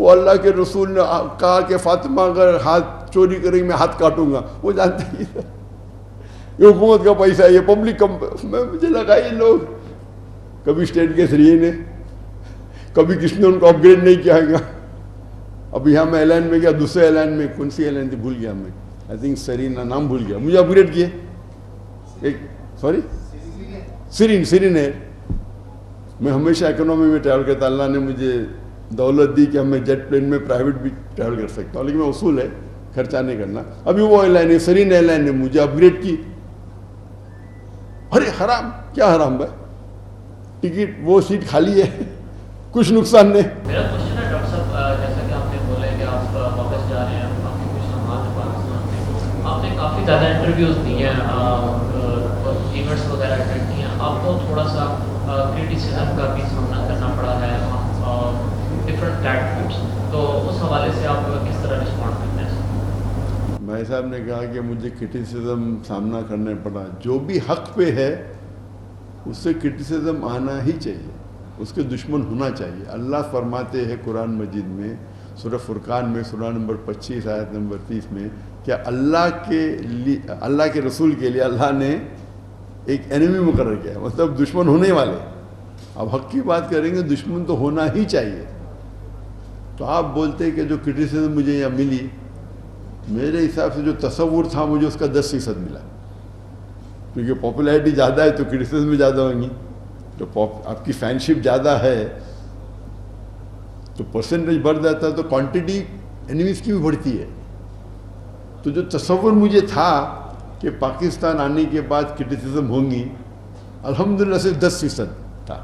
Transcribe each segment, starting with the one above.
وہ اللہ کے رسول نے کہا کہ فاطمہ اگر ہاتھ چوری کریں میں ہاتھ کاٹوں گا، وہ جانتے ہی تھا یہ حکومت کا پیسہ ہے، یہ پبلک میں مجھے لگا یہ لوگ کبھی اسٹیٹ کے ذریعے نے کبھی کس نے ان کو اپ گریڈ نہیں کیا گا. اب یہاں میں اعلان میں گیا، دوسرے اعلان میں کون سی اعلان تھی بھول گیا میں، آئی تھنک سرینا نام بھول گیا، مجھے اپ گریڈ کیے ایک سوری سرین ہے. میں ہمیشہ اکنامی میں ٹریول کرتا، اللہ نے مجھے دولت دی کہ میں جیٹ پلین میں پرائیویٹ بھی ٹریول کر سکتا ہوں، لیکن میں اصول ہے خرچہ نہیں کرنا. ابھی وہ ایئر لائن ہے سرین ایئر لائن نے مجھے اپ گریڈ کی. ارے حرام، کیا حرام بھائی؟ ٹکٹ وہ سیٹ خالی ہے، کچھ نقصان نہیں. میرا کوشچن ہے ڈاکٹر صاحب، جیسا کہ آپ نے بولا ہے کہ آپ واپس جا رہے ہیں، آپ کے کچھ سامان ہے پاکستان میں، آپ نے کافی زیادہ انٹرویوز دی ہیں، ایونٹس وغیرہ اٹینڈ کیے ہیں، آپ کو تھوڑا سا کرٹیسزم کا بھی سامنا کرنا پڑا ہے ڈفرینٹ پلیٹفارمس، تو اس حوالے سے آپ کس طرح رسپونڈ کرتے ہیں؟ بھائی صاحب نے کہا کہ مجھے کرٹیسزم سامنا کرنا پڑا، جو بھی حق پہ ہے اس سے کرٹیسزم آنا ہی چاہیے، اس کے دشمن ہونا چاہیے. اللہ فرماتے ہیں قرآن مجید میں سورہ فرقان میں سورہ نمبر 25 آیت نمبر 30 میں کہ اللہ کے رسول کے لیے اللہ نے ایک اینیمی مقرر کیا ہے، مطلب دشمن ہونے والے. اب حق کی بات کریں گے دشمن تو ہونا ہی چاہیے. تو آپ بولتے ہیں کہ جو کرٹیسزم مجھے یہاں ملی، میرے حساب سے جو تصور تھا مجھے اس کا 10% ملا، کیونکہ پاپولیرٹی زیادہ ہے تو کرٹیسزم بھی زیادہ ہوں گی. تو آپ کی فین شپ زیادہ ہے تو پرسنٹیج بڑھ جاتا ہے، تو کوانٹٹی اینیمیز کی بھی بڑھتی ہے. تو جو تصور مجھے تھا کہ پاکستان آنے کے بعد کرٹیسزم ہوں گی، الحمدللہ صرف 10% تھا.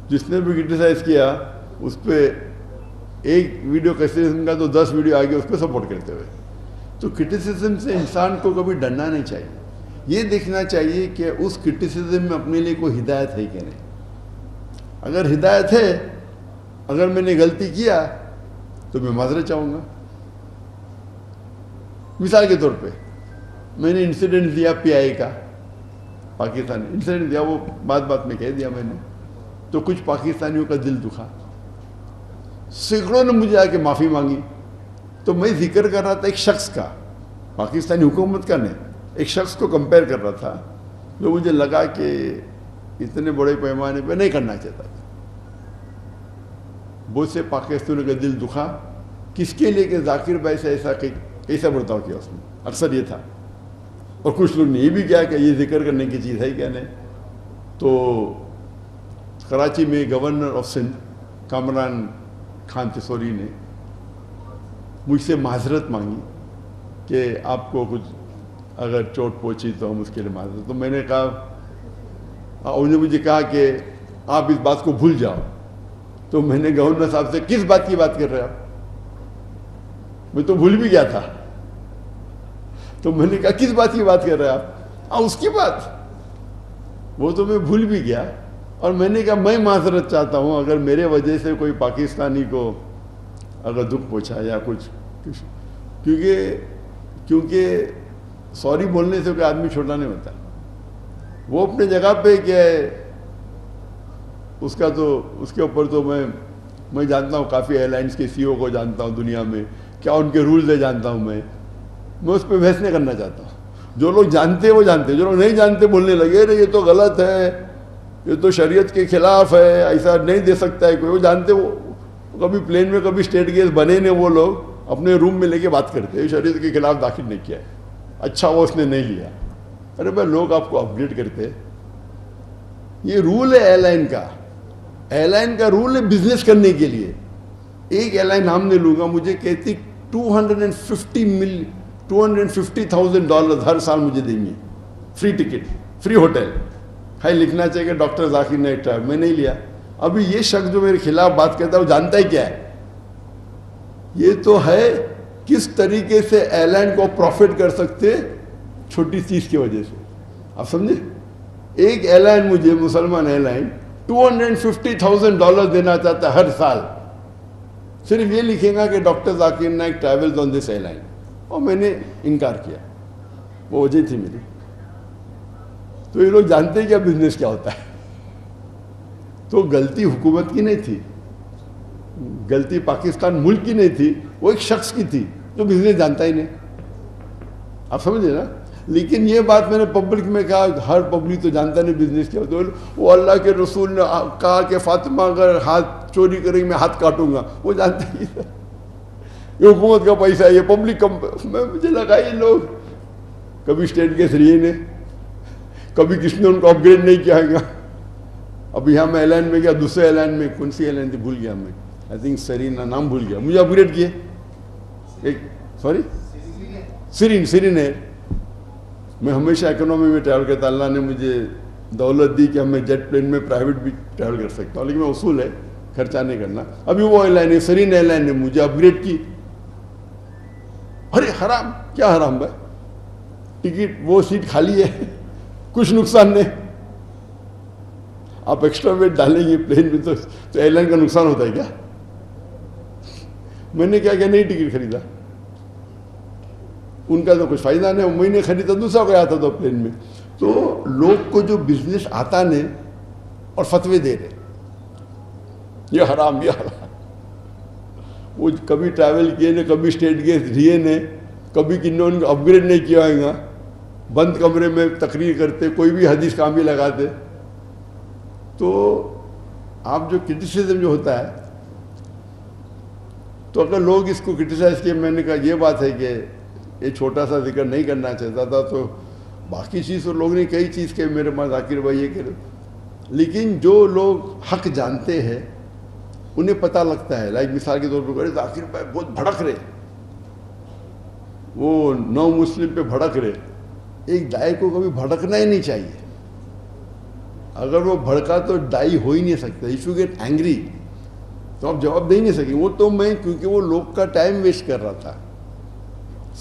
جس نے بھی کرٹیسائز کیا اس پہ ایک ویڈیو کرٹیسزم کا تو 10 ویڈیو آگے اس کو سپورٹ کرتے ہوئے. تو کرٹیسزم سے انسان کو کبھی ڈرنا نہیں چاہیے، یہ دیکھنا چاہیے کہ اس کرٹیسزم میں اپنے لیے کوئی ہدایت ہے کہ نہیں. اگر ہدایت ہے، اگر میں نے غلطی کیا تو میں معذرت چاہوں گا. مثال کے طور پہ میں نے انسیڈنٹ دیا PI کا، پاکستان انسیڈنٹ دیا، وہ بات میں کہہ دیا میں نے، تو کچھ پاکستانیوں کا دل دکھا، سینکڑوں نے مجھے آ کے معافی مانگی. تو میں ذکر کر رہا تھا ایک شخص کا، پاکستانی حکومت کا نہیں، ایک شخص کو کمپیئر کر رہا تھا جو مجھے لگا کہ اتنے بڑے پیمانے پہ نہیں کرنا چاہتا تھا. بہت سے پاکستانیوں کا دل دکھا، کس کے لیے کہ ذاکر بھائی سے ایسا برتاؤ کیا اس نے، اکثر یہ تھا. اور کچھ لوگ نے یہ بھی کیا کہ یہ ذکر کرنے کی چیز ہے کیا نہیں. تو کراچی میں گورنر آف سندھ کامران خان تسوری نے مجھ سے معذرت مانگی کہ آپ کو کچھ اگر چوٹ پہنچی تو ہم اس کے لیے معذرت. تو میں نے کہا، انہوں نے مجھے کہا کہ آپ اس بات کو بھول جاؤ. تو میں نے گورنر صاحب سے کس بات کی بات کر رہے آپ؟ میں تو بھول بھی گیا تھا. تو میں نے کہا کس بات کی بات کر رہے آپ؟ اس کی بات، وہ تو میں بھول بھی گیا. اور میں نے کہا میں معذرت چاہتا ہوں اگر میرے وجہ سے کوئی پاکستانی کو اگر دکھ پہنچا یا کچھ، کیونکہ سوری بولنے سے کوئی آدمی چھوٹا نہیں ہوتا. وہ اپنے جگہ پہ کیا ہے اس کا، تو اس کے اوپر تو میں جانتا ہوں، کافی ایئر لائنس کے CEO کو جانتا ہوں دنیا میں، کیا ان کے رولز ہے جانتا ہوں میں اس پہ بحث نہیں کرنا چاہتا ہوں. جو لوگ جانتے وہ جانتے، جو لوگ نہیں جانتے بولنے لگے ارے یہ تو غلط ہے، یہ تو شریعت کے خلاف ہے، ایسا نہیں دے سکتا ہے کوئی. وہ جانتے، وہ کبھی پلین میں کبھی اسٹیٹ گیس بنے نے، وہ لوگ اپنے روم میں لے کے بات کرتے شریعت کے خلاف داخل نہیں کیا ہے، اچھا وہ اس نے نہیں لیا. ارے بھائی لوگ آپ کو اپ گریڈ کرتے، یہ رول ہے ایئر لائن کا. ایئر لائن کا رول ہے بزنس کرنے کے لیے. ایک ایئر لائن نام نہیں لوں گا، مجھے کہتی $250,000 ہر سال مجھے دیں گے، فری ٹکٹ، فری ہوٹل. خیر لکھنا چاہیے کہ ڈاکٹر ذاکر نائک ٹریول، میں نہیں لیا. ابھی یہ شخص جو میرے خلاف بات کرتا ہے وہ جانتا ہے کیا ہے؟ یہ تو ہے کس طریقے سے ایئر لائن کو پروفٹ کر سکتے چھوٹی چیز کی وجہ سے. آپ سمجھے؟ ایک ایئر لائن مجھے، مسلمان ایئر لائن، $250,000 دینا چاہتا ہے ہر سال. صرف یہ لکھیں گا کہ doctor Zakir Naik travels on this airline, اور میں نے انکار کیا. وہ وجہ تھی میری. تو یہ لوگ جانتے ہیں کیا بزنس کیا ہوتا ہے. تو غلطی حکومت کی نہیں تھی، غلطی پاکستان ملک کی نہیں تھی, وہ ایک شخص کی تھی جو بزنس جانتا ہی نہیں. آپ سمجھے نا. لیکن یہ بات میں نے پبلک میں کہا, ہر پبلک تو جانتا نہیں بزنس کیا. تو وہ اللہ کے رسول نے کہا کہ فاطمہ اگر ہاتھ چوری کرے گی میں ہاتھ کاٹوں گا, وہ جانتا ہی تھا. یہ حکومت کا پیسہ ہے, یہ پبلک میں مجھے لگا یہ لوگ کبھی اسٹیٹ گیس رہی نے, کبھی کس نے ان کو اپ گریڈ نہیں کیا گا. اب یہاں میں اعلان میں گیا, دوسرے اعلان میں کون سی اعلان تھی بھول گیا میں, آئی تھنک سرینا نام بھول گیا, مجھے اپ گریڈ کیے ایک, سوری سرین ہے. میں ہمیشہ اکنامی میں ٹریول کرتا, اللہ نے مجھے دولت دی کہ میں جیٹ پلین میں پرائیویٹ بھی ٹریول کر سکتا ہوں, لیکن میں اصول ہے خرچہ نہیں کرنا. ابھی وہ اعلان ہے, سرین اعلان نے مجھے اپ گریڈ کی. ارے حرام, کیا حرام بھائی, ٹکٹ وہ سیٹ خالی ہے, کچھ نقصان نہیں. آپ ایکسٹرا ویٹ ڈالیں گے پلین میں تو ایئر لائن کا نقصان ہوتا ہے کیا؟ میں نے کیا کہ نہیں ٹکٹ خریدا, ان کا تو کچھ فائدہ نہیں, میں نے خریدا دوسرا کوئی آتا تھا پلین میں. تو لوگ کو جو بزنس آتا نہیں اور فتوے دے رہے, یہ حرام یہ حرام. وہ کبھی ٹریول کیے نے, کبھی اسٹیٹ گیس ریے نے, کبھی کنوں ان کو اپ گریڈ نہیں کیا ہوئے گا, بند کمرے میں تقریر کرتے, کوئی بھی حدیث کام بھی لگاتے. تو آپ جو کرٹیسزم جو ہوتا ہے, تو اگر لوگ اس کو کرٹیسائز کیے, میں نے کہا یہ بات ہے کہ یہ چھوٹا سا ذکر نہیں کرنا چاہتا تھا, تو باقی چیز تو لوگ نے کئی چیز کہ میرے پاس ذاکر بھائی یہ کہ, لیکن جو لوگ حق جانتے ہیں انہیں پتہ لگتا ہے. لائک مثال کے طور پر ذاکر بھائی بہت بھڑک رہے, وہ نو مسلم پہ بھڑک رہے. ایک دائی کو کبھی بھڑکنا ہی نہیں چاہیے. اگر وہ بھڑکا تو دائی ہو ہی نہیں سکتا. اف یو گیٹ اینگری تو آپ جواب دے نہیں سکیں. وہ تو میں, کیونکہ وہ لوگ کا ٹائم ویسٹ کر رہا تھا.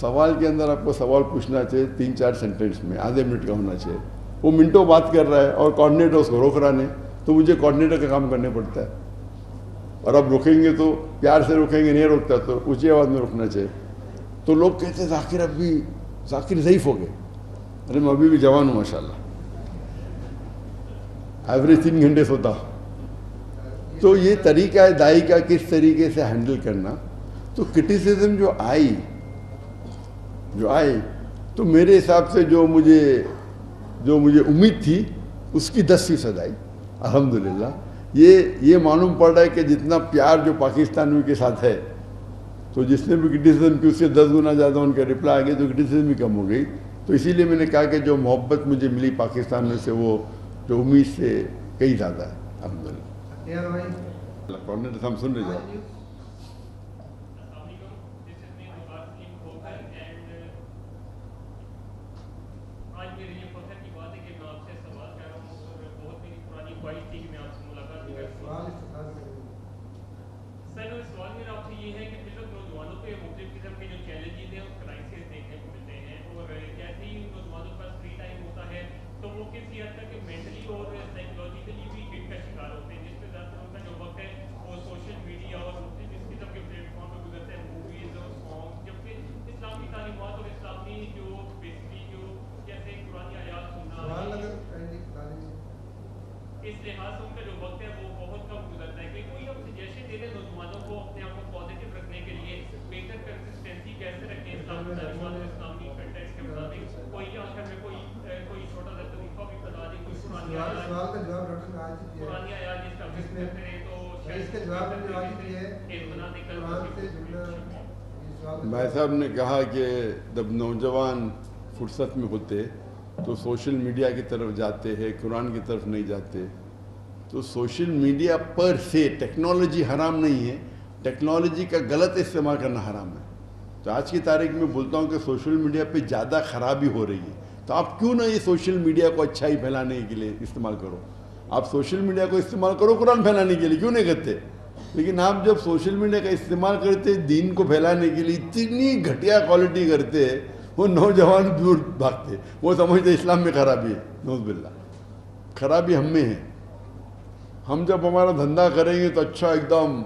سوال کے اندر آپ کو سوال پوچھنا چاہیے 3-4 سینٹینس میں, آدھے منٹ کا ہونا چاہیے. وہ منٹوں بات کر رہا ہے اور کوآرڈینیٹر اس کو روک رہا نہیں, تو مجھے کوآرڈینیٹر کا کام کرنے پڑتا ہے. اور اب روکیں گے تو پیار سے روکیں گے, نہیں روکتا تو اونچی آواز میں روکنا چاہیے. تو لوگ کہتے ہیں ذاکر اب بھی ذاکر ضعیف ہو گئے. ارے میں ابھی بھی جوان ہوں ماشاء اللہ, ایوریج 3 گھنٹے سوتا. تو یہ طریقہ ہے دائی کا کس طریقے سے ہینڈل کرنا. تو کرٹیسزم جو آئی تو میرے حساب سے جو مجھے امید تھی اس کی 10% آئی الحمدللہ. یہ معلوم پڑ رہا ہے کہ جتنا پیار جو پاکستانیوں کے ساتھ ہے, تو جس نے بھی کرٹیسزم کی اس سے 10 گنا زیادہ ان کا رپلائی آ گیا, تو کرٹیسزم بھی کم ہو گئی. تو اسی لیے میں نے کہا کہ جو محبت مجھے ملی پاکستان میں سے, وہ جو امید سے کئی زیادہ ہے الحمدللہ. کوآرڈینیٹر ہم سن رہے جاؤ. اس لحاظ سے ان کا جو وقت ہے وہ بہت کم گزرتا ہے. کہ کوئی ہم سجیشن دے دیں نوجوانوں کو اپنے آپ کو پازیٹیو رکھنے کے لیے, بہتر کنسسٹنسی کیسے رکھیں اسلامی تعلیمات اور اسلامی کنٹیکسٹ کے مطابق. کوئی آخر میں کوئی چھوٹا سا طریقہ بھی بتا دیں, کوئی پرانی آیات جس کا ذکر کریں تو شاید بھائی صاحب نے کہا کہ جب نوجوان فرصت میں ہوتے تو سوشل میڈیا کی طرف جاتے ہیں, قرآن کی طرف نہیں جاتے. تو سوشل میڈیا پر سے ٹیکنالوجی حرام نہیں ہے, ٹیکنالوجی کا غلط استعمال کرنا حرام ہے. تو آج کی تاریخ میں بولتا ہوں کہ سوشل میڈیا پہ زیادہ خرابی ہو رہی ہے. تو آپ کیوں نہ یہ سوشل میڈیا کو اچھائی پھیلانے کے لیے استعمال کرو. آپ سوشل میڈیا کو استعمال کرو قرآن پھیلانے کے لیے, کیوں نہیں کرتے؟ لیکن آپ جب سوشل میڈیا کا استعمال کرتے دین کو پھیلانے کے لیے, اتنی گھٹیا کوالٹی کرتے, وہ نوجوان دور بھاگتے. وہ سمجھتے اسلام میں خرابی ہے. نعوذ باللہ, خرابی ہم میں ہے. ہم جب ہمارا دھندا کریں گے تو اچھا ایک دم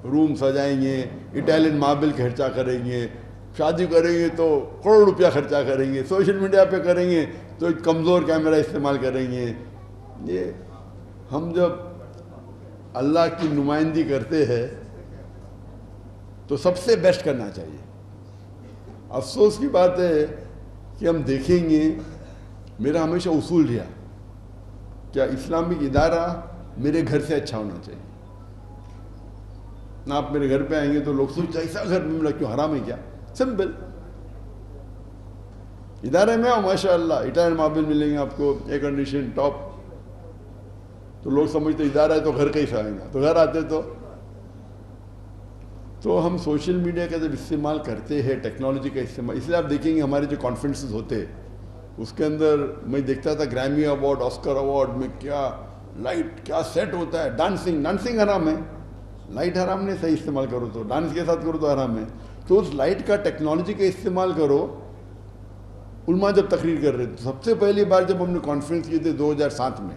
روم سجائیں گے, اٹیلین ماربل خرچہ کریں گے, شادی کریں گے تو کروڑ روپیہ خرچہ کریں گے, سوشل میڈیا پہ کریں گے تو ایک کمزور کیمرہ استعمال کریں گے. یہ ہم جب اللہ کی نمائندگی کرتے ہیں تو سب سے بیسٹ کرنا چاہیے. افسوس کی بات ہے کہ ہم دیکھیں گے, میرا ہمیشہ اصول رہا کیا اسلامک ادارہ میرے گھر سے اچھا ہونا چاہیے. نہ آپ میرے گھر پہ آئیں گے تو لوگ سوچتے ایسا گھر میں ملا کیوں, حرام ہے کیا؟ سمپل, ادارے میں آؤ ماشاء اللہ اٹائر ماربل ملیں گے آپ کو, ایئر کنڈیشن ٹاپ, تو لوگ سمجھتے ادارہ ہے تو گھر کیسا آئیں گا, تو گھر آتے تو ہم سوشل میڈیا کا جب استعمال کرتے ہیں, ٹیکنالوجی کا استعمال, اس لیے آپ دیکھیں گے ہمارے جو کانفرنسز ہوتے اس کے اندر میں دیکھتا تھا گریمی ایوارڈ, آسکر ایوارڈ میں کیا لائٹ, کیا سیٹ ہوتا ہے, ڈانسنگ حرام ہے, لائٹ حرام نہیں, صحیح استعمال کرو تو, ڈانس کے ساتھ کرو تو حرام ہے. تو اس لائٹ کا ٹیکنالوجی کا استعمال کرو. علماء جب تقریر کر رہے تھے, سب سے پہلی بار جب ہم نے کانفرنس کی تھی 2007 میں,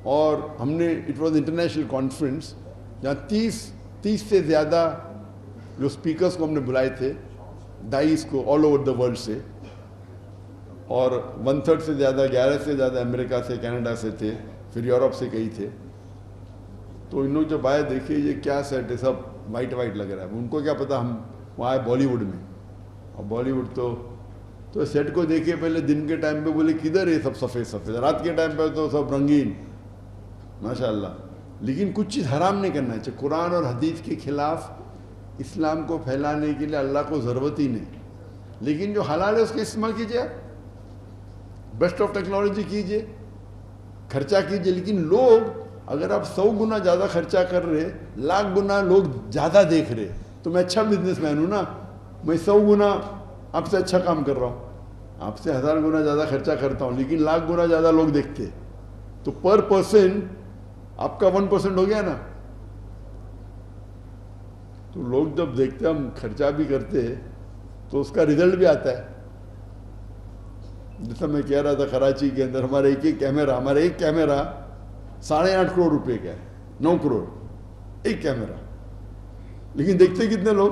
اور ہم نے اٹ واز انٹرنیشنل کانفرنس جہاں 30 سے زیادہ جو اسپیکرس کو ہم نے بلائے تھے, دائیس کو آل اوور دا ورلڈ سے, اور 1/3 سے زیادہ 11 سے زیادہ امریکہ سے, کینیڈا سے تھے, پھر یورپ سے کئی تھے. تو ان لوگ جب آئے دیکھے یہ کیا سیٹ ہے, سب وائٹ لگ رہا ہے. ان کو کیا پتا ہم وہاں آئے بالی ووڈ میں, اور بالی ووڈ تو سیٹ کو دیکھے پہلے دن کے ٹائم پہ بولے کدھر ہے سب سفید, رات کے ٹائم پہ تو سب رنگین ماشاء اللہ. لیکن کچھ چیز حرام نہیں کرنا چاہیے. قرآن اور حدیث کے خلاف اسلام کو پھیلانے کے لیے اللہ کو ضرورت ہی نہیں, لیکن جو حلال ہے اس کا استعمال کیجیے, بیسٹ آف ٹیکنالوجی کیجیے, خرچہ کیجیے. لیکن لوگ اگر آپ 100 گنا زیادہ خرچہ کر رہے, لاکھ گنا لوگ زیادہ دیکھ رہے, تو میں اچھا بزنس مین ہوں نا, میں 100 گنا آپ سے اچھا کام کر رہا ہوں, آپ سے 1000 گنا زیادہ خرچہ کرتا ہوں, لیکن لاکھ گنا زیادہ لوگ دیکھتے, تو پر پرسن آپ کا 1% ہو گیا نا. تو لوگ جب دیکھتے ہم خرچہ بھی کرتے تو اس کا رزلٹ بھی آتا ہے. جیسا میں کہہ رہا تھا کراچی کے اندر ہمارا ایک کیمرہ 8.5 کروڑ روپے کا ہے, 9 کروڑ ایک کیمرہ, لیکن دیکھتے کتنے لوگ,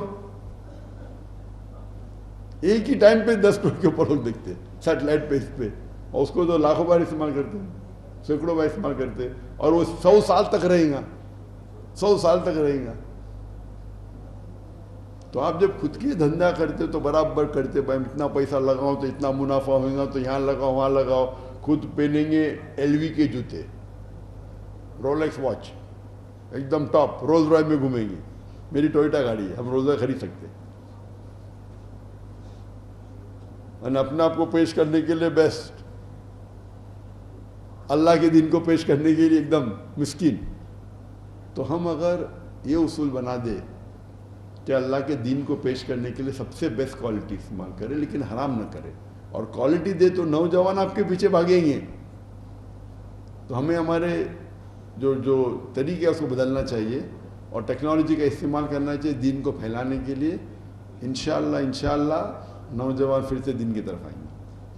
ایک ہی ٹائم پہ 10 کروڑ کے اوپر لوگ دیکھتے سیٹلائٹ پہ, اس پہ, اور اس کو تو لاکھوں بار استعمال کرتے ہیں, سینکڑوں بار استعمال کرتے, اور وہ 100 سال تک رہیں گا, 100 سال تک رہیں گا. تو آپ جب خود کے دھندا کرتے تو برابر کرتے, بھائی اتنا پیسہ لگاؤ تو اتنا منافع ہوگا, تو یہاں لگاؤ وہاں لگاؤ. خود پہنیں گے LV کے جوتے, رولیکس واچ ایک دم ٹاپ, رولز رائس میں گھومیں گے. میری ٹوئیٹا گاڑی ہے, ہم رولز رائس خرید سکتے, اور اپنے آپ کو پیش کرنے کے لیے بیسٹ, اللہ کے دین کو پیش کرنے کے لیے ایک دم مسکین. تو ہم اگر یہ اصول بنا دے کہ اللہ کے دین کو پیش کرنے کے لیے سب سے بیسٹ کوالٹی استعمال کرے, لیکن حرام نہ کرے, اور کوالٹی دے تو نوجوان آپ کے پیچھے بھاگیں گے. تو ہمیں ہمارے جو طریقے ہے اس کو بدلنا چاہیے, اور ٹیکنالوجی کا استعمال کرنا چاہیے دین کو پھیلانے کے لیے. انشاءاللہ نوجوان پھر سے دین کی طرف آئیں گے.